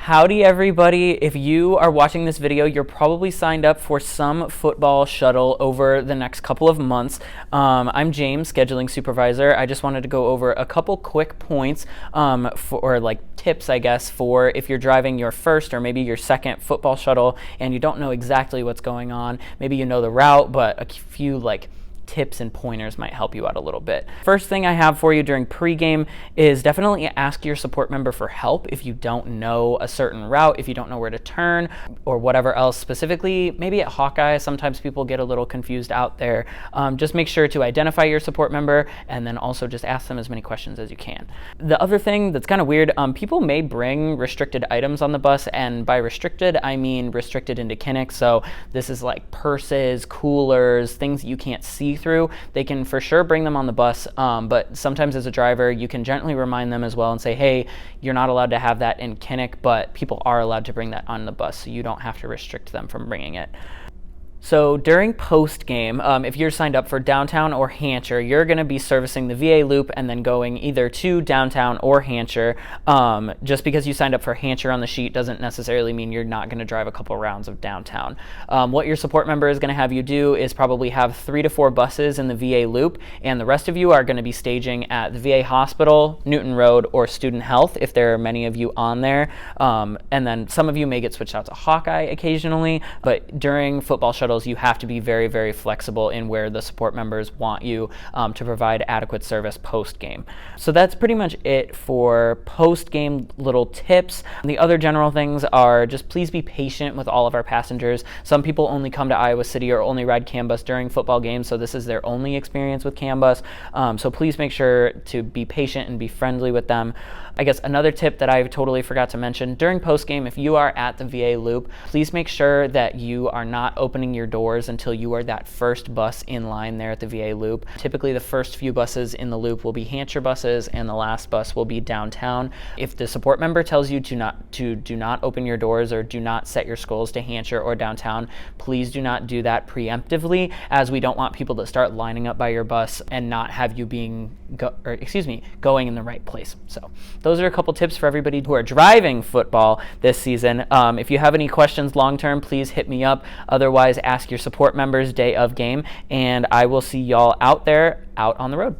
Howdy everybody. If you are watching this video, you're probably signed up for some football shuttle over the next couple of months. I'm James, scheduling supervisor. I just wanted to go over a couple quick points or like tips, I guess, for if you're driving your first or maybe your second football shuttle and you don't know exactly what's going on. Maybe you know the route, but a few like tips and pointers might help you out a little bit. First thing I have for you during pregame is definitely ask your support member for help if you don't know a certain route, if you don't know where to turn, or whatever else. Specifically, maybe at Hawkeye, sometimes people get a little confused out there. Just make sure to identify your support member and then also just ask them as many questions as you can. The other thing that's kind of weird, people may bring restricted items on the bus, and by restricted, I mean restricted into Kinnick. So this is like purses, coolers, things you can't see through. They can for sure bring them on the bus, but sometimes as a driver you can gently remind them as well and say, hey, you're not allowed to have that in Kinnick, but people are allowed to bring that on the bus, so you don't have to restrict them from bringing it. So during post-game, if you're signed up for downtown or Hampshire, you're going to be servicing the VA loop and then going either to downtown or Hampshire. Just because you signed up for Hampshire on the sheet doesn't necessarily mean you're not going to drive a couple rounds of downtown. What your support member is going to have you do is probably have 3 to 4 buses in the VA loop, and the rest of you are going to be staging at the VA Hospital, Newton Road, or Student Health if there are many of you on there. And then some of you may get switched out to Hawkeye occasionally, but during football shuttles, you have to be very, very flexible in where the support members want you to provide adequate service post-game. So that's pretty much it for post-game little tips. The other general things are just please be patient with all of our passengers. Some people only come to Iowa City or only ride CAN bus during football games, so this is their only experience with CAN bus. So please make sure to be patient and be friendly with them. I guess another tip that I totally forgot to mention, during post-game, if you are at the VA loop, please make sure that you are not opening your doors until you are that first bus in line there at the VA loop. Typically, the first few buses in the loop will be Hampshire buses, and the last bus will be downtown. If the support member tells you to do not open your doors or do not set your skulls to Hampshire or downtown, please do not do that preemptively, as we don't want people to start lining up by your bus and not have you going in the right place. So those are a couple tips for everybody who are driving football this season. If you have any questions long term, please hit me up. Otherwise, ask your support members day of game, and I will see y'all out there, out on the road.